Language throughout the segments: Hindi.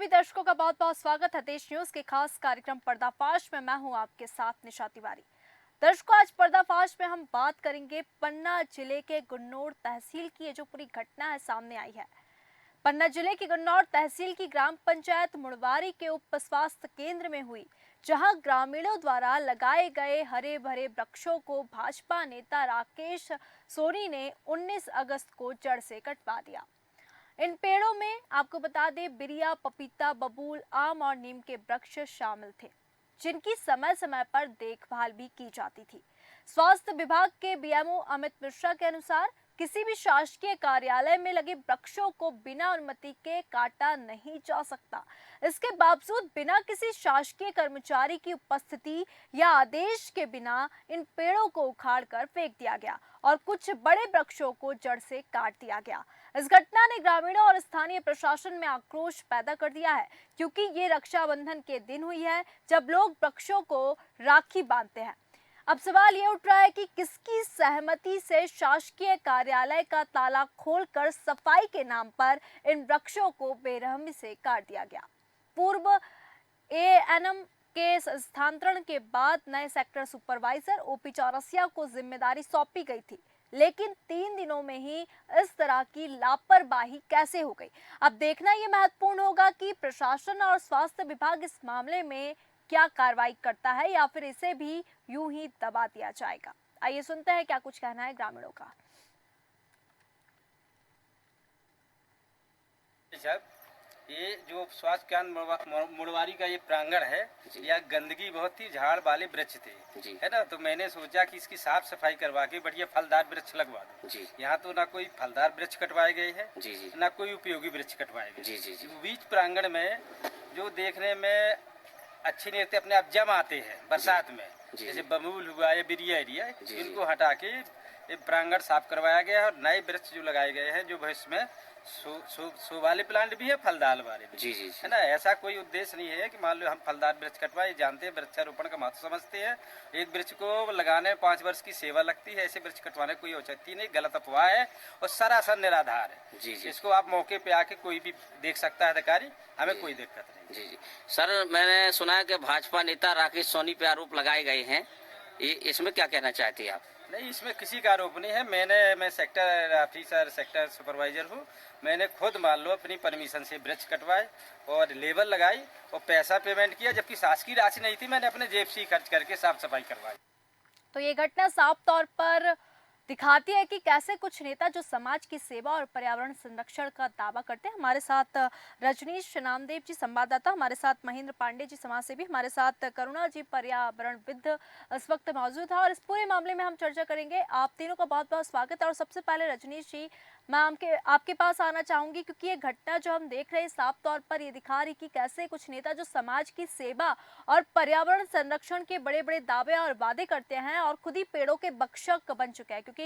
सभी दर्शकों का बहुत बहुत स्वागत है देश न्यूज के खास कार्यक्रम पर्दाफाश में। मैं हूं आपके साथ निशा तिवारी। दर्शकों, आज पर्दाफाश में हम बात करेंगे पन्ना जिले के गुन्नौर तहसील की। ये जो पूरी घटना है सामने आई है, पन्ना जिले की गुन्नौर तहसील की ग्राम पंचायत मुड़वारी के उप स्वास्थ्य केंद्र में हुई, जहां ग्रामीणों द्वारा लगाए गए हरे भरे वृक्षों को भाजपा नेता राकेश सोनी ने 19 अगस्त को जड़ से कटवा दिया। इन पेड़ों में आपको बता दें बिरिया, पपीता, बबूल, आम और नीम के वृक्ष शामिल थे, जिनकी समय समय पर देखभाल भी की जाती थी। स्वास्थ्य विभाग के बीएमओ अमित मिश्रा के अनुसार किसी भी शासकीय कार्यालय में लगे वृक्षों को बिना अनुमति के काटा नहीं जा सकता। इसके बावजूद बिना किसी शासकीय कर्मचारी की उपस्थिति या आदेश के बिना इन पेड़ों को उखाड़कर फेंक दिया गया और कुछ बड़े वृक्षों को जड़ से काट दिया गया। इस घटना ने ग्रामीणों और स्थानीय प्रशासन में आक्रोश पैदा कर दिया है, क्योंकि ये रक्षाबंधन के दिन हुई है जब लोग वृक्षों को राखी बांधते हैं। अब सवाल ये उठ रहा है कि किसकी सहमति से शासकीय कार्यालय का ताला खोलकर सफाई के नाम पर इन वृक्षों को बेरहमी से काट दिया गया। पूर्व एएनएम के स्थानांतरण के बाद नए सेक्टर सुपरवाइजर ओपी चौरसिया को जिम्मेदारी सौंपी गई थी, लेकिन 3 दिनों में ही इस तरह की लापरवाही कैसे हो गई। अब देखना यह महत्वपूर्ण होगा कि प्रशासन और स्वास्थ्य विभाग इस मामले में क्या कार्रवाई करता है या फिर इसे भी यूं ही दबा दिया जाएगा। आइए सुनते हैं क्या कुछ कहना है ग्रामीणों का। ये जो स्वास्थ्य केंद्र मुड़वारी का ये प्रांगण है, यह गंदगी बहुत थी, झाड़ वाले वृक्ष थे, है ना। तो मैंने सोचा कि इसकी साफ सफाई करवा के बढ़िया फलदार वृक्ष लगवा दूं। यहाँ तो ना कोई फलदार वृक्ष कटवाए गए हैं, ना कोई उपयोगी वृक्ष कटवाए गए। बीच प्रांगण में जो देखने में अच्छे नहीं लगते, अपने आप जम आते हैं बरसात में, जैसे बबूल हुआ या बिरिया एरिया, इनको हटा के ये प्रांगण साफ करवाया गया है और नए वृक्ष जो लगाए गए हैं, जो भविष्य में सो वाले प्लांट भी है, फलदार वाले भी है ना। ऐसा कोई उद्देश्य नहीं है कि मान लो हम फलदार वृक्ष कटवाए, जानते हैं वृक्षारोपण का महत्व समझते हैं। एक वृक्ष को लगाने में 5 वर्ष की सेवा लगती है, ऐसे वृक्ष कटवाने कोई औचित्य नहीं, गलत अफवाह है और सरासर निराधार है। इसको आप मौके पे आके कोई भी देख सकता है अधिकारी, हमें कोई दिक्कत नहीं। जी सर, मैंने सुना है कि भाजपा नेता राकेश सोनी पे आरोप लगाए गए हैं, इसमें क्या कहना चाहते हैं आप? नहीं, इसमें किसी का आरोप नहीं है। मैं सेक्टर ऑफिसर, सेक्टर सुपरवाइजर हूँ। मैंने खुद मान लो अपनी परमिशन से वृक्ष कटवाए और लेबल लगाई और पैसा पेमेंट किया, जबकि शासकीय राशि नहीं थी। मैंने अपने जेब से खर्च करके साफ सफाई करवाई। तो ये घटना साफ तौर पर दिखाती है कि कैसे कुछ नेता जो समाज की सेवा और पर्यावरण संरक्षण का दावा करते हैं। हमारे साथ रजनीश नामदेव जी संवाददाता, हमारे साथ महेंद्र पांडे जी समाजसेवी, हमारे साथ करुणा जी पर्यावरणविद इस वक्त मौजूद है और इस पूरे मामले में हम चर्चा करेंगे। आप तीनों का बहुत बहुत स्वागत है। और सबसे पहले रजनीश जी, मैं आपके पास आना चाहूंगी, क्योंकि ये घटना जो हम देख रहे हैं साफ तौर पर ये दिखा रही कि कैसे कुछ नेता जो समाज की सेवा और पर्यावरण संरक्षण के बड़े बड़े दावे और वादे करते हैं और खुद ही पेड़ों के भक्षक बन चुके हैं, क्योंकि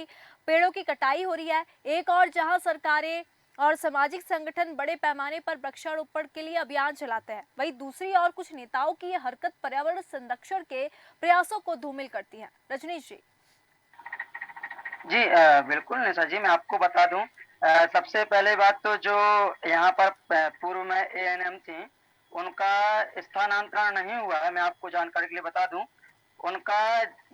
पेड़ों की कटाई हो रही है। एक और जहां सरकारें और सामाजिक संगठन बड़े पैमाने पर वृक्षारोपण के लिए अभियान चलाते हैं, वहीं दूसरी ओर कुछ नेताओं की यह हरकत पर्यावरण संरक्षण के प्रयासों को धूमिल करती है। रजनीश जी। जी बिल्कुल निशा जी, मैं आपको बता दूं, सबसे पहले बात तो जो यहाँ पर पूर्व में एएनएम थी, उनका स्थानांतरण नहीं हुआ है। मैं आपको जानकारी के लिए बता दूं, उनका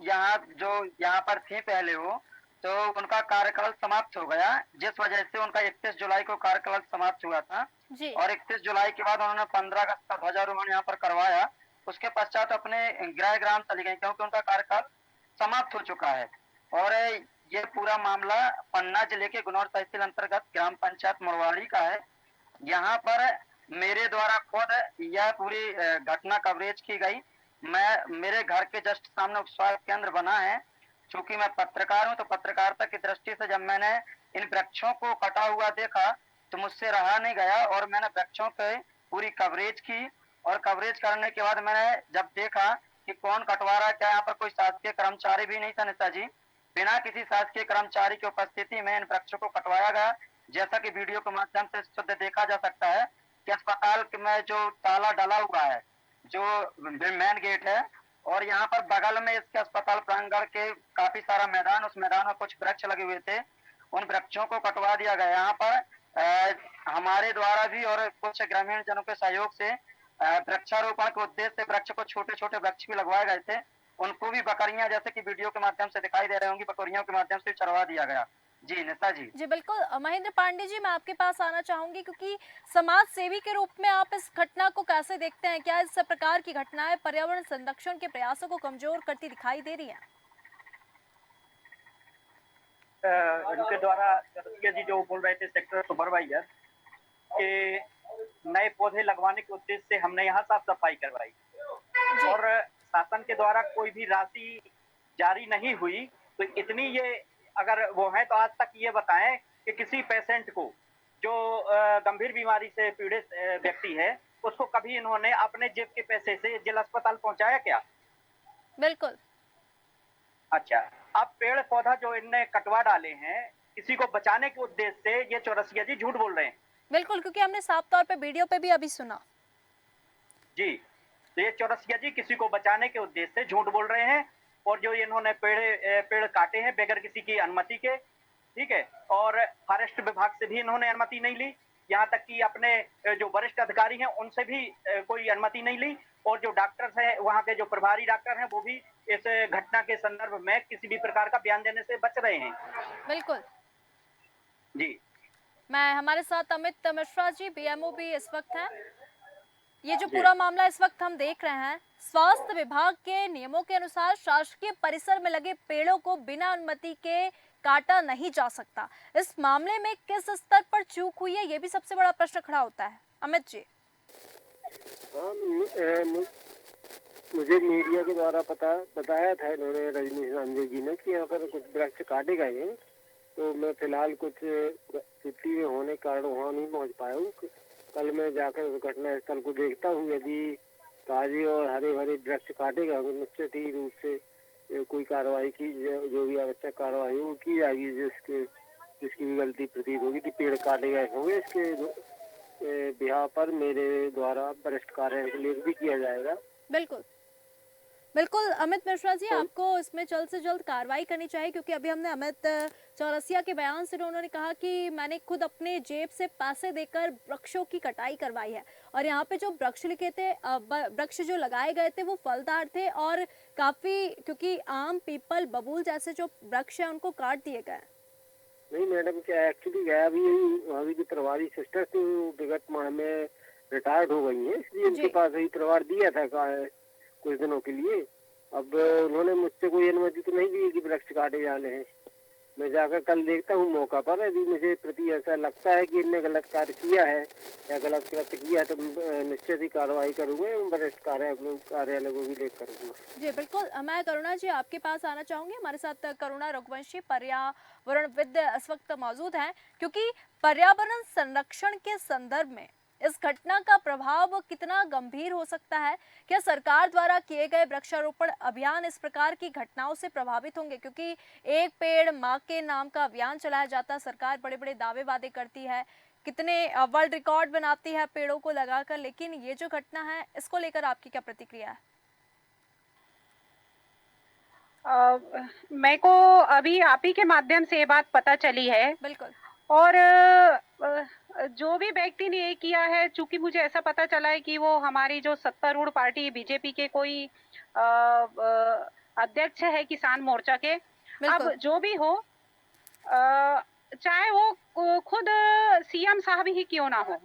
यहाँ पर थी पहले वो, तो उनका कार्यकाल समाप्त हो गया, जिस वजह से उनका 31 जुलाई को कार्यकाल समाप्त हुआ था जी। और 31 जुलाई के बाद उन्होंने 15 अगस्त का ध्वजारोहण यहाँ पर करवाया। उसके पश्चात अपने गृह ग्राम चली गई, क्योंकि उनका कार्यकाल समाप्त हो चुका है। और ये पूरा मामला पन्ना जिले के गुन्नौर तहसील अंतर्गत ग्राम पंचायत मुड़वारी का है। यहाँ पर मेरे द्वारा खुद यह पूरी घटना कवरेज की गई। मेरे घर के जस्ट सामने उप स्वास्थ्य केंद्र बना है। चूंकि मैं पत्रकार हूँ, तो पत्रकारिता की दृष्टि से जब मैंने इन वृक्षों को कटा हुआ देखा तो मुझसे रहा नहीं गया और मैंने वृक्षों पे पूरी कवरेज की। और कवरेज करने के बाद मैंने जब देखा कि कौन कटवा रहा है, क्या यहाँ पर कोई शासकीय कर्मचारी भी नहीं था निशा जी, बिना किसी शासकीय कर्मचारी की उपस्थिति में इन वृक्षों को कटवाया गया। जैसा कि वीडियो के माध्यम से शुद्ध देखा जा सकता है कि अस्पताल में जो ताला डला हुआ है, जो मेन गेट है, और यहाँ पर बगल में इसके अस्पताल प्रांगण के काफी सारा मैदान, उस मैदान में कुछ वृक्ष लगे हुए थे, उन वृक्षों को कटवा दिया गया। यहाँ पर हमारे द्वारा भी और कुछ ग्रामीण जनों के सहयोग से वृक्षारोपण के उद्देश्य से वृक्ष को छोटे छोटे वृक्ष भी लगवाए गए थे। उनको भी बकरियां जैसे कि वीडियो के माध्यम से दिखाई दे रहे होंगी, बकरियों के माध्यम से चरवा दिया गया। जी निशा जी। जी बिल्कुल। महेंद्र पांडे जी, मैं आपके पास आना चाहूंगी क्योंकि समाज सेवी के रूप में आप इस घटना को कैसे देखते हैं? क्या इस प्रकार की घटनाएं पर्यावरण संरक्षण के प्रयासों को कमजोर करती दिखाई दे रही हैं? इनके द्वारा रसिया जी जो बोल रहे थे सेक्टर सुपरवाइजर के नए पौधे लगवाने के उद्देश्य से हमने यहाँ साफ सफाई करवाई जी और शासन के द्वारा कोई भी राशि जारी नहीं हुई। तो इतनी ये अगर वो है तो आज तक ये बताएं कि किसी पेशेंट को जो गंभीर बीमारी से पीड़ित व्यक्ति है उसको कभी इन्होंने अपने जेब के पैसे से जिला अस्पताल पहुंचाया क्या? बिल्कुल। अच्छा, अब पेड़ पौधा जो इनने कटवा डाले हैं किसी को बचाने के उद्देश्य से, ये चौरसिया जी झूठ बोल रहे हैं। बिल्कुल, क्योंकि हमने साफ तौर पे वीडियो पे भी अभी सुना। जी, तो ये चौरसिया जी किसी को बचाने के उद्देश्य से झूठ बोल रहे हैं और जो इन्होंने पेड़ काटे हैं बगैर किसी की अनुमति के, ठीक है, और फॉरेस्ट विभाग से भी इन्होंने अनुमति नहीं ली, यहाँ तक कि अपने जो वरिष्ठ अधिकारी हैं उनसे भी कोई अनुमति नहीं ली और जो डॉक्टर्स हैं वहाँ के जो प्रभारी डॉक्टर हैं वो भी इस घटना के संदर्भ में किसी भी प्रकार का बयान देने से बच रहे हैं। बिल्कुल जी, मैं हमारे साथ अमित मिश्रा जी बीएमओ भी इस वक्त हैं। ये जो पूरा मामला इस वक्त हम देख रहे हैं, स्वास्थ्य विभाग के नियमों के अनुसार शासकीय परिसर में लगे पेड़ों को बिना अनुमति के काटा नहीं जा सकता। इस मामले में किस स्तर पर चूक हुई है, ये भी सबसे बड़ा प्रश्न खड़ा होता है। अमित जी। मुझे मीडिया के द्वारा बताया था इन्होंने, रजनीश रामदेव जी ने, कि यहाँ पर कुछ वृक्ष काटे गए हैं। तो मैं फिलहाल कुछ छुट्टी में होने के कारण वहाँ नहीं पहुँच पाया हूँ। कल मैं जाकर घटना स्थल को देखता हूँ, यदि ताजे और हरे भरे वृक्ष काटे गए तो निश्चित ही रूप से कोई कार्रवाई की, जो भी आवश्यक कार्रवाई वो की जाएगी। जिसकी भी गलती प्रतीत होगी कि पेड़ काटे गए होंगे, इसके बिहार पर मेरे द्वारा वरिष्ठ कार्यालय भी किया जाएगा। बिल्कुल बिल्कुल अमित मिश्रा जी, आपको इसमें जल्द से जल्द कार्रवाई करनी चाहिए, क्योंकि अभी हमने अमित चौरसिया के बयान से उन्होंने कहा कि मैंने खुद अपने जेब से पैसे देकर वृक्षों की कटाई करवाई है। और यहाँ पे जो वृक्ष लिखे थे, वृक्ष जो लगाए गए थे वो फलदार थे और काफी, क्योंकि आम, पीपल, बबूल जैसे जो वृक्ष है उनको काट दिए गए। नहीं मैडम, क्या एक्चुअली गया अभी जो प्रभारी सिस्टर थी विगत माह में रिटायर्ड हो गई है, इसलिए उनके पास ही प्रभार दिया था कुछ दिनों के लिए। अब उन्होंने मुझसे कोई अनुमति तो नहीं दी कि वृक्ष काटे जाने हैं। मैं जाकर कल देखता हूँ मौका पर, यदि मुझे प्रति ऐसा लगता है कि इनने गलत कार्य किया है या गलत कृत्य किया है तो निश्चित ही कार्रवाई करूंगा, वरिष्ठ कार्यालय को भी लेकर करूंगा। जी बिल्कुल। मैं करुणा जी आपके पास आना चाहूंगी। हमारे साथ करुणा रघुवंशी पर्यावरणविद इस वक्त मौजूद हैं, क्योंकि पर्यावरण संरक्षण के संदर्भ में इस घटना का प्रभाव कितना गंभीर हो सकता है? क्या सरकार द्वारा किए गए वृक्षारोपण अभियान इस प्रकार की घटनाओं से प्रभावित होंगे? क्योंकि एक पेड़ माँ के नाम का अभियान चलाया जाता है, सरकार बड़े बड़े दावे वादे करती है, कितने वर्ल्ड रिकॉर्ड बनाती है पेड़ों को लगाकर, लेकिन ये जो घटना है इसको लेकर आपकी क्या प्रतिक्रिया है? मेरे को अभी आप ही के माध्यम से ये बात पता चली है। बिल्कुल। और जो भी व्यक्ति ने ये किया है, चूंकि मुझे ऐसा पता चला है कि वो हमारी जो सत्तारूढ़ पार्टी बीजेपी के कोई अध्यक्ष है किसान मोर्चा के। अब जो भी हो, चाहे वो खुद सीएम साहब ही क्यों ना हो,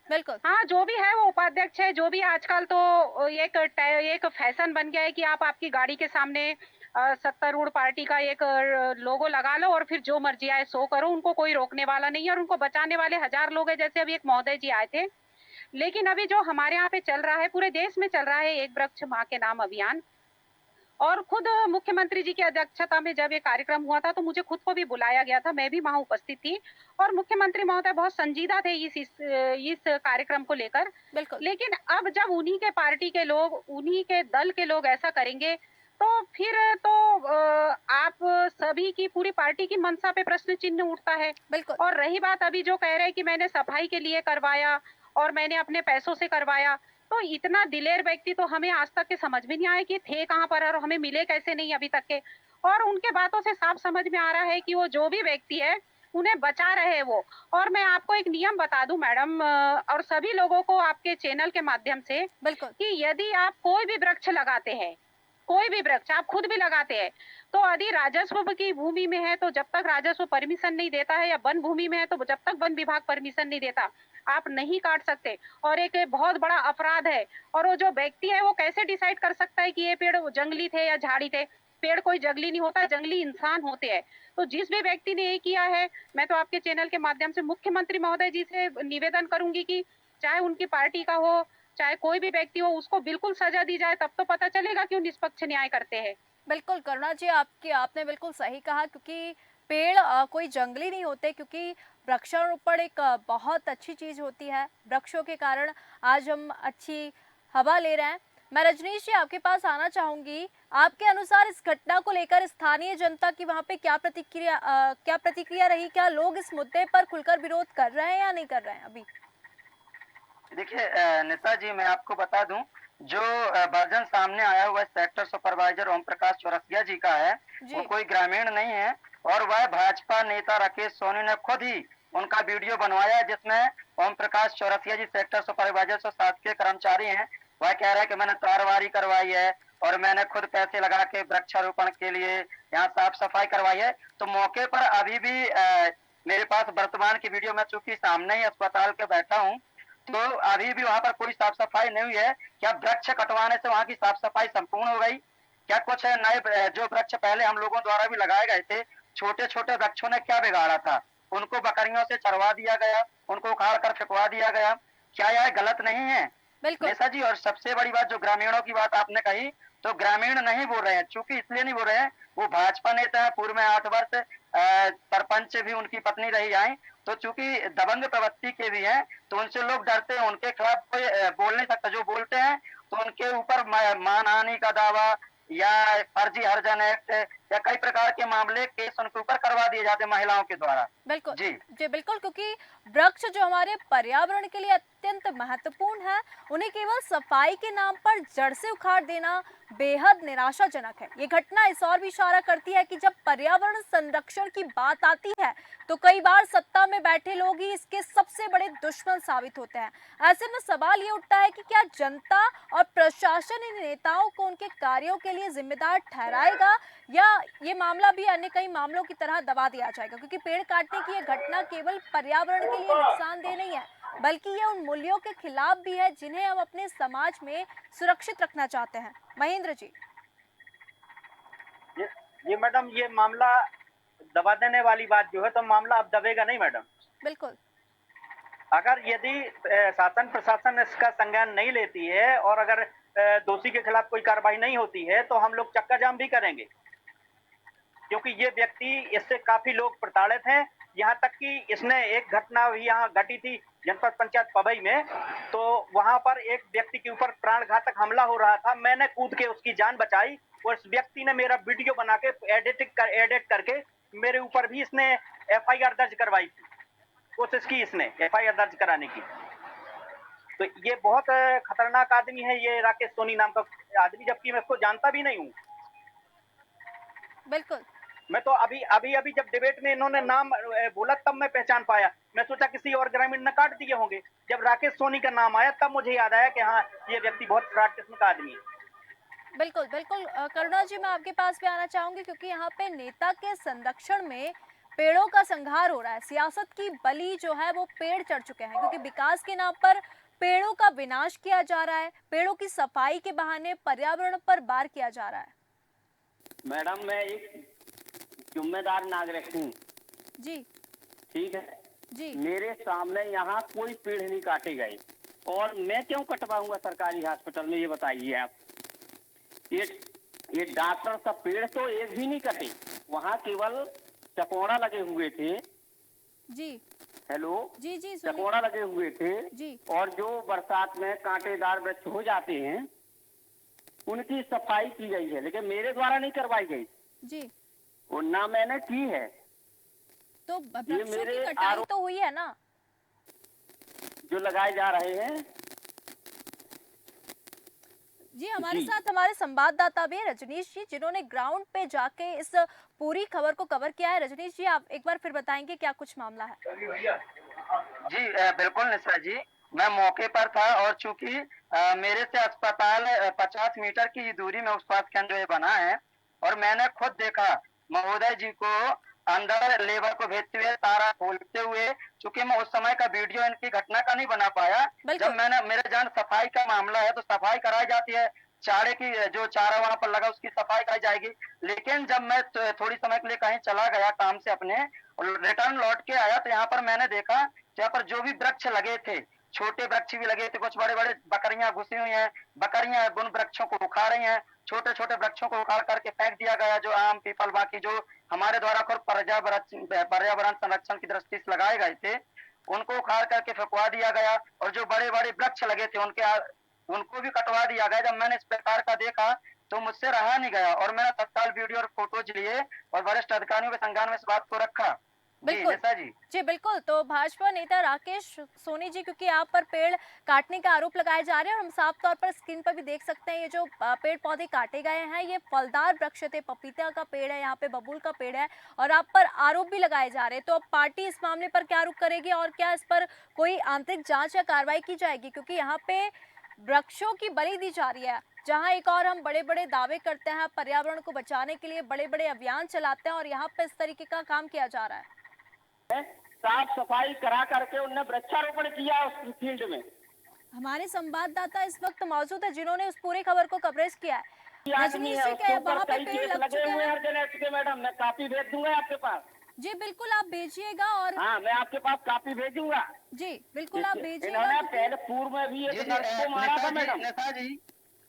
बिल्कुल, हाँ, जो भी है वो उपाध्यक्ष है, जो भी, आजकल तो एक फैशन बन गया है कि आप आपकी गाड़ी के सामने सत्तारूढ़ पार्टी का एक लोगो लगा लो और फिर जो मर्जी आए सो करो, उनको कोई रोकने वाला नहीं है और उनको बचाने वाले हजार लोग हैं। जैसे अभी एक महोदय जी आए थे। लेकिन अभी जो हमारे यहाँ पे चल रहा है, पूरे देश में चल रहा है एक वृक्ष माँ के नाम अभियान, और खुद मुख्यमंत्री जी की अध्यक्षता में जब ये कार्यक्रम हुआ था तो मुझे खुद को भी बुलाया गया था, मैं भी वहाँ उपस्थित थी और मुख्यमंत्री महोदय बहुत संजीदा थे इस कार्यक्रम को लेकर। लेकिन अब जब उन्हीं के पार्टी के लोग, उन्हीं के दल के लोग ऐसा करेंगे तो फिर तो आप सभी की, पूरी पार्टी की मंशा पे प्रश्न चिन्ह उठता है। और रही बात अभी जो कह रहे हैं कि मैंने सफाई के लिए करवाया और मैंने अपने पैसों से करवाया, तो इतना दिलेर व्यक्ति तो हमें आज तक के समझ में नहीं आया कि थे कहाँ पर और हमें मिले कैसे नहीं अभी तक के। और उनके बातों से साफ समझ में आ रहा है कि वो जो भी व्यक्ति है उन्हें बचा रहे वो। और मैं आपको एक नियम बता दूं मैडम, और सभी लोगों को आपके चैनल के माध्यम से, बिल्कुल। कि यदि आप कोई भी वृक्ष लगाते हैं, कोई भी वृक्ष आप खुद भी लगाते हैं, तो यदि राजस्व की भूमि में है तो जब तक राजस्व परमिशन नहीं देता है, या वन भूमि में है तो जब तक वन विभाग परमिशन नहीं देता, आप नहीं काट सकते। और एक बहुत बड़ा अपराध है। और वो जो व्यक्ति है वो कैसे डिसाइड कर सकता है कि ये पेड़ जंगली थे या झाड़ी थे? पेड़ कोई जंगली नहीं होता, जंगली इंसान होते हैं। तो जिस भी व्यक्ति ने ये किया है, मैं तो आपके चैनल के माध्यम से मुख्यमंत्री महोदय जी से निवेदन करूंगी कि चाहे उनकी पार्टी का हो, चाहे कोई भी व्यक्ति हो, उसको बिल्कुल सजा दी जाए, तब तो पता चलेगा कि वो निष्पक्ष न्याय करते हैं। बिल्कुल करुणा जी, आपने बिल्कुल सही कहा, क्योंकि पेड़ कोई जंगली नहीं होते, क्योंकि वृक्षारोपण एक बहुत अच्छी चीज होती है। वृक्षों के कारण आज हम अच्छी हवा ले रहे हैं। मैं रजनीश जी आपके पास आना चाहूंगी। आपके अनुसार इस घटना को लेकर स्थानीय जनता की वहां पे क्या प्रतिक्रिया रही? क्या लोग इस मुद्दे पर खुलकर विरोध कर रहे हैं या नहीं कर रहे हैं अभी? देखिए निशा जी, मैं आपको बता दूं, जो वर्जन सामने आया हुआ सेक्टर सुपरवाइजर ओम प्रकाश चौरसिया जी का है, जी। वो कोई ग्रामीण नहीं है। और वह भाजपा नेता राकेश सोनी ने खुद ही उनका वीडियो बनवाया है, जिसमें ओम प्रकाश चौरसिया जी सेक्टर सुपरवाइजर जो शासकीय कर्मचारी हैं, वह कह रहे हैं कि मैंने तारवारी करवाई है और मैंने खुद पैसे लगा के वृक्षारोपण के लिए यहाँ साफ सफाई करवाई है। तो मौके पर अभी भी मेरे पास वर्तमान की वीडियो, में चूंकि सामने ही अस्पताल के बैठा हूँ, तो अभी भी वहां पर कोई साफ सफाई नहीं हुई है। क्या वृक्ष कटवाने से वहां की साफ सफाई संपूर्ण हो गई? क्या कुछ नए जो वृक्ष पहले हम लोगों द्वारा भी लगाए गए थे, छोटे छोटे वृक्षों ने क्या बिगाड़ा था? उनको बकरियों से चरवा दिया गया, उनको उखाड़ कर फेंकवा दिया गया। क्या यह गलत नहीं है बिल्कुल। निशा जी? और सबसे बड़ी बात, जो ग्रामीणों की बात आपने कही, तो ग्रामीण नहीं बोल रहे हैं, चूंकि इसलिए नहीं बोल रहे हैं, वो भाजपा नेता है, पूर्व में 8 वर्ष सरपंच भी उनकी पत्नी रही आई, तो चूंकि दबंग प्रवृत्ति के भी हैं, तो उनसे लोग डरते हैं, उनके खिलाफ कोई बोल नहीं सकता। जो बोलते हैं तो उनके ऊपर मानहानि का दावा या फर्जी हरिजन एक्ट या कई प्रकार के मामले, केस उनके ऊपर करवा दिए जाते हैं महिलाओं के द्वारा। बिल्कुल जी जी, बिल्कुल, क्योंकि वृक्ष जो हमारे पर्यावरण के लिए अत्यंत महत्वपूर्ण है, उन्हें केवल सफाई के नाम पर जड़ से उखाड़ देना बेहद निराशाजनक है। ये घटना इस और भी इशारा करती है कि जब पर्यावरण संरक्षण की बात आती है तो कई बार सत्ता में बैठे लोग ही इसके सबसे बड़े दुश्मन साबित होते हैं। ऐसे में सवाल ये उठता है कि क्या जनता और प्रशासन इन नेताओं को उनके कार्यों के लिए जिम्मेदार ठहराएगा, या ये मामला भी अन्य कई मामलों की तरह दबा दिया जाएगा? क्योंकि पेड़ काटने की ये घटना केवल पर्यावरण के लिए नुकसानदेह नहीं है, बल्कि ये उन मूल्यों के खिलाफ भी है जिन्हें हम अपने समाज में सुरक्षित रखना चाहते हैं। महेंद्र जी। ये मैडम, ये मामला दबा देने वाली बात जो है, तो मामला अब दबेगा नहीं मैडम। बिल्कुल। अगर यदि शासन प्रशासन इसका संज्ञान नहीं लेती है और अगर दोषी के खिलाफ कोई कार्रवाई नहीं होती है, तो हम लोग चक्का जाम भी करेंगे, क्योंकि ये व्यक्ति, इससे काफी लोग प्रताड़ित हैं। यहाँ तक कि इसने एक घटना भी यहाँ घटी थी जनपद पंचायत पवई में, तो वहां पर एक व्यक्ति के ऊपर प्राणघातक हमला हो रहा था। मैंने कूद के उसकी जान बचाई और उस व्यक्ति ने मेरा वीडियो बना के एडिट करके मेरे ऊपर भी इसने एफआईआर दर्ज करवाई थी, कोशिश की इसने एफआईआर दर्ज कराने की। तो ये बहुत खतरनाक आदमी है, ये राकेश सोनी नाम का आदमी, जबकि मैं इसको जानता भी नहीं हूँ। बिल्कुल। मैं तो अभी जब डिबेट में इन्होंने नाम बोला तब मैं पहचान पाया। मैं सोचा किसी और ग्रामीण ने काट दिए होंगे। जब राकेश सोनी का नाम आया तब मुझे याद आया कि हाँ, ये व्यक्ति बहुत फ्रॉड किस्म का आदमी है। बिल्कुल बिल्कुल। करुणा जी, मैं आपके पास भी आना चाहूंगी, क्योंकि यहाँ पे नेता के संरक्षण में पेड़ों का संहार हो रहा है। सियासत की बलि जो है वो पेड़ चढ़ चुके हैं, क्योंकि विकास के नाम पर पेड़ों का विनाश किया जा रहा है, पेड़ों की सफाई के बहाने पर्यावरण पर वार किया जा रहा है। मैडम, मैं एक जिम्मेदार नागरिक हूँ। जी। ठीक है जी। मेरे सामने यहाँ कोई पेड़ नहीं काटे गए, और मैं क्यों कटवाऊंगा सरकारी हॉस्पिटल में, ये बताइए आप। ये डॉक्टर का पेड़ तो एक भी नहीं कटे, वहाँ केवल चकोड़ा लगे हुए थे। जी। हेलो जी जी, चकोड़ा लगे हुए थे जी। और जो बरसात में कांटेदार वृक्ष हो जाते हैं उनकी सफाई की गई है, लेकिन मेरे द्वारा नहीं करवाई गई जी, और ना मैंने की है। तो वृक्षों की कटाई तो हुई है ना जो लगाए जा रहे हैं। जी, हमारे जी। साथ हमारे संवाददाता भी हैं रजनीश जी, जिन्होंने ग्राउंड पे जाके इस पूरी खबर को कवर किया है। रजनीश जी, आप एक बार फिर बताएंगे क्या कुछ मामला है? जी बिल्कुल निशा जी, मैं मौके पर था और चूंकि मेरे से अस्पताल 50 मीटर की दूरी में उस स्वास्थ्य केंद्र ये बना है और मैंने खुद देखा महोदय जी को अंदर लेबर को भेजते हुए, तारा खोलते हुए। चूंकि मैं उस समय का वीडियो इनकी घटना का नहीं बना पाया। बिल्कुल। जब मैंने मेरे जान सफाई का मामला है तो सफाई कराई जाती है, चारे की जो चारा वहां पर लगा उसकी सफाई कराई जाएगी। लेकिन जब मैं थोड़ी समय के लिए कहीं चला गया काम से अपने और रिटर्न लौट के आया तो यहाँ पर मैंने देखा यहाँ पर जो भी वृक्ष लगे थे, छोटे वृक्ष भी लगे थे, कुछ बड़े बड़े बकरियां घुसी हुई हैं, बकरियां उन वृक्षों को उखाड़ रही हैं, छोटे छोटे वृक्षों को उखाड़ करके फेंक दिया गया, जो आम पीपल बाकी जो हमारे द्वारा खुद पर्यावरण संरक्षण की दृष्टि से लगाए गए थे उनको उखाड़ करके फेंकवा दिया गया। और जो बड़े बड़े वृक्ष लगे थे उनको भी कटवा दिया गया। जब मैंने इस प्रकार का देखा तो मुझसे रहा नहीं गया और मैंने तत्काल वीडियो और फोटोज लिए और वरिष्ठ अधिकारियों के संज्ञान में इस बात को रखा। जी बिल्कुल निशा जी। जी बिल्कुल। तो भाजपा नेता राकेश सोनी जी, क्योंकि आप पर पेड़ काटने का आरोप लगाए जा रहे हैं और हम साफ तौर पर स्क्रीन पर भी देख सकते हैं, ये जो पेड़ पौधे काटे गए हैं ये फलदार वृक्ष थे, पपीता का पेड़ है, यहाँ पे बबूल का पेड़ है और आप पर आरोप भी लगाए जा रहे हैं। तो अब पार्टी इस मामले पर क्या रुख करेगी और क्या इस पर कोई आंतरिक जांच या कार्रवाई की जाएगी? क्योंकि यहाँ पे वृक्षों की बलि दी जा रही है, जहां एक और हम बड़े बड़े दावे करते हैं, पर्यावरण को बचाने के लिए बड़े बड़े अभियान चलाते हैं और यहाँ पे इस तरीके का काम किया जा रहा है। साफ सफाई करा करके उनने वृक्षारोपण किया उस फील्ड में। हमारे संवाददाता इस वक्त मौजूद है जिन्होंने उस पूरी खबर को कवरेज किया है। आदमी रजनीश है, जी उसके के ऊपर वहाँ पे कई पेड़ केस लग लगे चुके हुए हैं। हैं अर्जेनेट के। मैडम मैं कॉपी भेज दूंगा आपके पास। जी बिल्कुल, आप भेजिएगा और हाँ, मैं आपके पास कॉपी भेजूंगा। जी बिल्कुल आप भेजिएगा। इन्होंने पहले पूर्व में भी एक नर्स को मारा था मैडम। नेता जी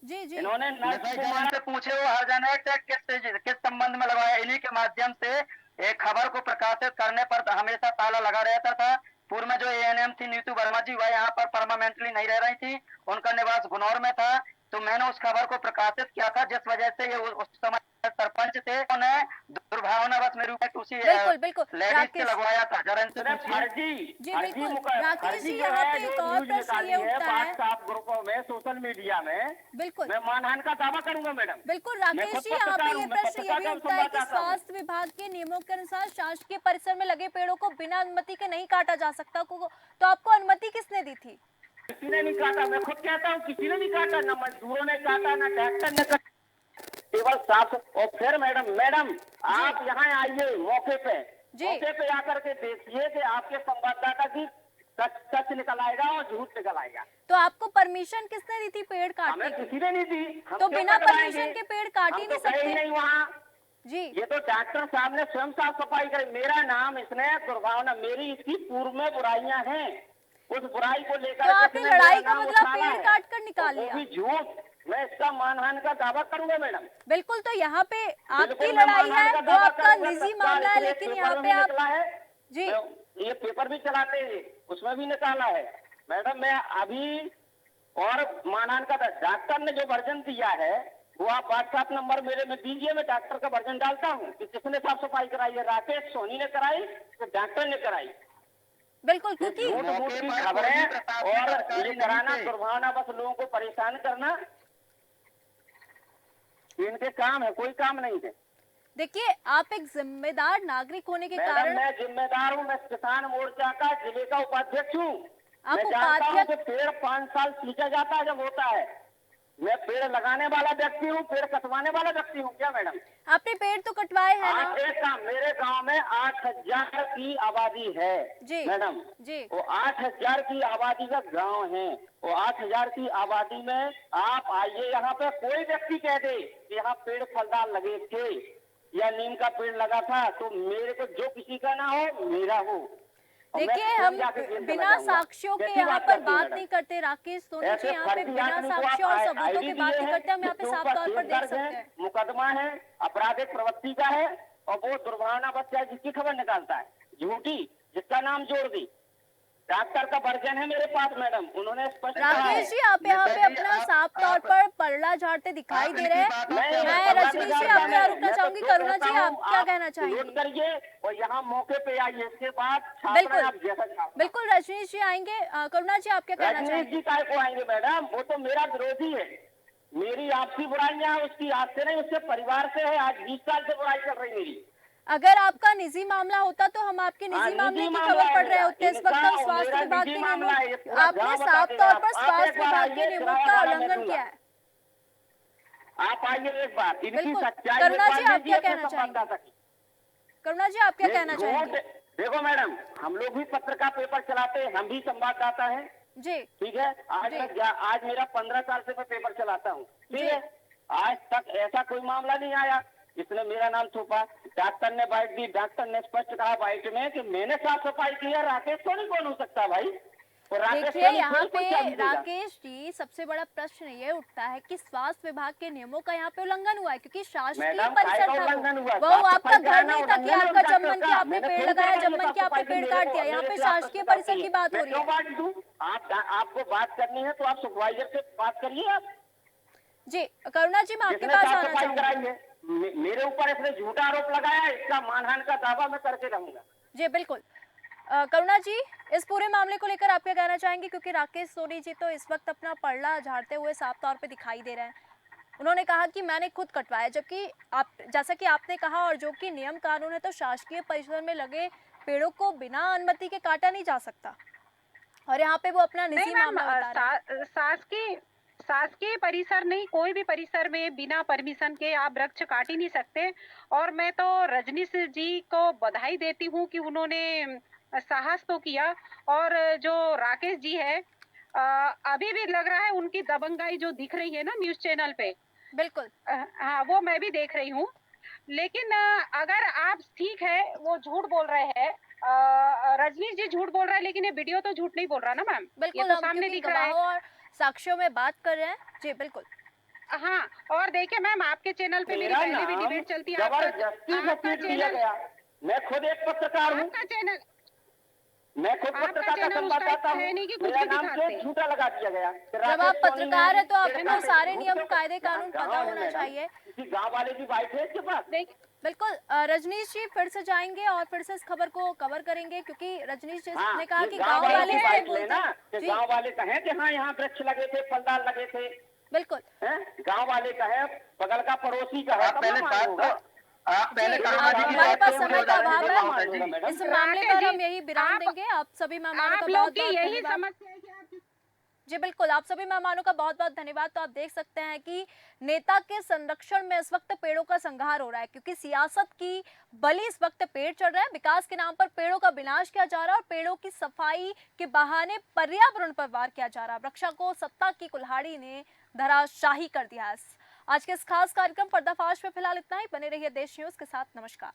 जी जी इन्होंने नर्स को मारा। से पूछे वो हरजानेट किस संबंध में लगवाया, इन्हीं के माध्यम से एक खबर को प्रकाशित करने पर हमेशा ताला लगा रहता था। पूर्व में जो एएनएम थी नीतू वर्मा जी, वह यहाँ पर परमानेंटली नहीं रह रही थी, उनका निवास गुनौर में था। तो मैंने उस खबर को प्रकाशित किया था जिस वजह से ये उस समय सरपंच थे, उन्हें दुर्भावनावश मेरे ऊपर उसी बिल्कुल बिल्कुल लेडीज से राकेश लगवाया था। जरा इनसे सिर्फ पूछिए। फर्जी जी फर्जी बिल्कुल राकेश जी, जो यहाँ है पे जो एक और न्यूज प्रश्न निकाली ये है उठता है। व्हाट्सएप ग्रुपों में, सोशल मीडिया में, बिल्कुल मैं मानहानि का दावा करूंगा मैडम। बिल्कुल मैं राकेश खुद जी, यहाँ पे पत्रकार ये हूँ, मैं प्रश्न ये पत्रकार भी का उठता है कि संवाददाता हूँ। स्वास्थ्य विभाग के नियमों के अनुसार शासकीय परिसर में लगे पेड़ों को बिना अनुमति के नहीं काटा जा सकता, तो आपको अनुमति किसने दी थी? किसी ने नहीं काटा, मैं खुद कहता हूँ किसी ने नहीं काटा, ना मजदूरों ने काटा, ना ट्रैक्टर ने काटा, केवल साफ। और फिर मैडम आप यहाँ आइए मौके पे आकर के देखिए कि आपके संवाददाता की सच निकल आएगा और झूठ निकल आएगा। तो आपको परमिशन किसने दी थी पेड़ काटने हमें की? किसी ने नहीं दी। हम तो क्यों बिना कटवाएंगे? परमिशन के पेड़ काट ही हम नहीं तो गए ही सकते। नहीं वहाँ। जी ये तो डॉक्टर साहब ने स्वयं साफ सफाई करी। मेरा नाम इसने दुर्भावना, मेरी इसकी पूर्व में बुराइयां हैं, उस बुराई को लेकर तो आपने इसने लड़ाई मेरा का नाम मतलब उछाला पेड़ है। काट कर निकाल और वो लिया। भी झूठ। मैं इसका मानहानि का दावा करूंगा मैडम। बिल्कुल, तो यहाँ पे आपकी बिल्कुल मैं लड़ाई मानहानि है, का वो दावा आपका करूंगा। निजी तत्काल मामला है, इसलिए लेकिन पेपर यहाँ में पे भी आप निकला है। जी ये पेपर भी चला लीजिए, उसमें भी निकाला है मैडम। मैं अभी और मानहानि का डॉक्टर ने जो वर्जन दिया है वो आप व्हाट्सएप नंबर मेरे में दीजिए, मैं डॉक्टर का वर्जन डालता हूँ कि किसने साफ सफाई कराई है। राकेश सोनी ने कराई तो डॉक्टर ने कराई। बिल्कुल, क्योंकि झूठ मूठ की खबरें और ये कराना, दुर्भावना बस लोगों को परेशान करना इनके काम है, कोई काम नहीं है। देखिए आप एक जिम्मेदार नागरिक होने के मैडम कारण मैं जिम्मेदार हूँ, मैं किसान मोर्चा का जिले का उपाध्यक्ष हूँ। आप मैं जानता हूँ कि उपाध्यक्ष पेड़ 5 साल सींचा जाता है जब होता है। मैं पेड़ लगाने वाला व्यक्ति हूँ, पेड़ कटवाने वाला व्यक्ति हूँ क्या मैडम? आपने पेड़ तो कटवाए हैं ना? एक काम, मेरे गांव में 8000 की आबादी है जी मैडम। जी वो 8000 की आबादी का गांव है। वो 8000 की आबादी में आप आइए, यहाँ पे कोई व्यक्ति कह दे कि यहाँ पेड़ फलदार लगे थे या नीम का पेड़ लगा था तो मेरे को जो किसी का ना हो मेरा हो। देखिए हम बिना साक्ष्यों के यहाँ पर बात नहीं करते राकेश सोनी जी, यहाँ पे बिना साक्ष्यों और सबूतों के बात नहीं करते, हम यहाँ पे साफ तौर पर देख सकते हैं। मुकदमा है, आपराधिक प्रवृत्ति का है और वो दुर्भावना बच्चा जिसकी खबर निकालता है झूठी, जिसका नाम जोड़ दी। डॉक्टर का वर्जन है मेरे पास मैडम, उन्होंने स्पष्ट कहा है। राकेश जी आप यहाँ पे अपना साफ तौर पर पलड़ा झाड़ते दिखाई दे रहे हैं। मैं रजनीश जी आपसे रुकना चाहूंगी। करुणा जी आप क्या कहना चाहेंगी? नोट करिए और यहाँ मौके पे आइए, इसके बाद बिल्कुल रजनीश जी आएंगे। करुणा जी आप क्या कहना रजनीश चाहेंगे? जी काय को आएंगे मैडम? वो तो मेरा विरोधी है। मेरी आपसी बुराइयां उसकी आपसे नहीं, उसके परिवार से है। आज 20 साल से बुराई चल रही मेरी। अगर आपका निजी मामला होता तो हम आपके निजी हाँ, मामले निजी की मामला खबर पढ़ रहे है होते। इस इनका वक्त हम और स्वास्थ्य मेरा विभाग निजी के मामला है। ये नियमों, पूरा आपने गाँव साफ बता तौर देगा। पर आप स्वास्थ्य एक बार विभाग के आइए, नियमों किराया का भाड़ा मैं उल्लंघन दूंगा। किया है। आप आइए एक बार, इनकी बिल्कुल। सच्चाई करुणा एक जी, बार आप क्या लीजिए, कहना अपने चाहेंगे? संवाददाता की। करुणा जी, आप क्या ये कहना झूठ, चाहेंगे? देखो मैडम, हम लोग भी पत्र का पेपर चलाते हैं, हम भी संवाददाता हैं। जी ठीक है, जी। आज मेरा 15 साल से मैं पेपर चलाता हूँ। ठीक जी। है, आज तक ऐसा कोई मामला नहीं आया जिसने मेरा नाम थोपा। डॉक्टर ने बाइट दी, डॉक्टर ने स्पष्ट कहा बाइट में कि मैंने साफ सफाई की है। राकेश सोनी कौन हो सकता भाई? और राकेश देखिए, सोनी यहाँ कोई पे चाबी देगा? राकेश जी, सबसे बड़ा प्रश्न ये उठता है कि स्वास्थ्य विभाग के नियमों का यहाँ पे उल्लंघन हुआ है, क्योंकि शासकीय मैडम, परिसर काय का था उल्लंघन हुआ? वो साफ आपका सफाई घर कराना नहीं था कि उल्लंघन है आपका उन जब मन डॉक्टर किया का। आपने मैंने पेड़ खुद लगाया, करवाई जब है मन साफ किया आपने सफाई की, पेड़ मेरे काट को- दिया। यहाँ मेरे पे खिलाफ शासकीय प्रतिक्रिया परिसर की की है। बात मैं हो रही क्यों है। बांट दूं? आपको बात करनी है तो आप सुपरवाइजर से बात करिए। आप जी करुणा जी, मैं आपके जिसने पास साफ आना सफाई चाहूंगी। कराई है, मेरे ऊपर इसने झूठा आरोप लगाया है, इसका मानहानि का दावा मैं करके रहूंगा। जी बिल्कुल। करुणा जी, इस पूरे मामले को लेकर आप क्या कहना चाहेंगे? क्योंकि राकेश सोनी जी तो इस वक्त अपना पलड़ा झाड़ते हुए साफ तौर पे दिखाई दे रहे हैं। उन्होंने कहा कि मैंने खुद कटवाया, जबकि आप, जैसा कि आपने कहा और जो कि नियम कानून है, तो शासकीय परिसर में लगे पेड़ों को बिना अनुमति के काटा नहीं जा सकता, और यहाँ पे वो अपना नहीं निजी मैम, मामला बता रहे हैं। शासकीय परिसर नहीं, कोई भी परिसर में बिना परमिशन के आप वृक्ष काट ही नहीं सकते। और मैं तो रजनीश जी को बधाई देती हूँ कि उन्होंने साहस तो किया। और जो राकेश जी है, अभी भी लग रहा है उनकी दबंगाई जो दिख रही है ना न्यूज चैनल पे। बिल्कुल। हाँ, वो मैं भी देख रही हूँ। लेकिन अगर आप, ठीक है वो झूठ बोल रहे हैं, रजनीश जी झूठ बोल रहा है, लेकिन ये वीडियो तो झूठ नहीं बोल रहा ना मैम, ये बिल्कुल, तो हम सामने क्योंकि दिख रहा है। गवाहों और साक्ष्यों में बात कर रहे हैं। जी बिल्कुल। हाँ, और देखिए मैम, आपके चैनल पे मेरी मेरा पहले भी नाम डिबेट चलती है। जबरदस्ती से आपका पीट दिया चैनल, गया। मैं खुद एक पत्रकार हूँ, आपका चैनल, मैं खुद आपका पत्रकार का चैनल उस टाइप संवाददाता का है हूँ। नहीं कि कुछ मेरा भी नाम दिखाते। क्यों झूठा लगा दिया गया? जब आप पत्रकार हैं तो आपको सारे नियम, गाँव कायदे कानून पता होना चाहिए। किसी गाँव वाले की बाइक है इसके पास? देख, बिल्कुल। रजनीश जी फिर से जाएंगे और फिर से इस खबर को कवर करेंगे, क्योंकि रजनीश जी हाँ, ने कहा ये कि गाँव गांव वालों वाले की ऐसे बाइक बोलते लेना हैं। कि जी गाँव वाले कहें कि हाँ यहाँ वृक्ष लगे थे, फलदार लगे थे। बिल्कुल। गाँव वाले कहें, बगल का पड़ोसी का है, आप पहले तब बात होगा। आप पहले जी, करुणा जी की हमारे बात पास को समय का अभाव है। ममता जी। इस मामले राकेश पर जी, हम यही विराम आप- देंगे। आप सभी मेहमानों का आप लोग बहुत की बहुत यही धन्यवाद। समस्या है कि आप जी बिल्कुल, आप सभी मेहमानों का बहुत बहुत धन्यवाद। तो आप देख सकते हैं कि नेता के संरक्षण में इस वक्त पेड़ों का संहार हो रहा है, क्योंकि सियासत की बलि इस वक्त पेड़ चढ़ रहा है। विकास के नाम पर पेड़ों का विनाश किया जा रहा है और पेड़ों की सफाई के बहाने पर्यावरण पर वार किया जा रहा है। वृक्षा को सत्ता की कुल्हाड़ी ने धराशाही कर दिया है। आज के इस खास कार्यक्रम पर्दाफाश में फिलहाल इतना ही। बने रहिए देश न्यूज के साथ। नमस्कार।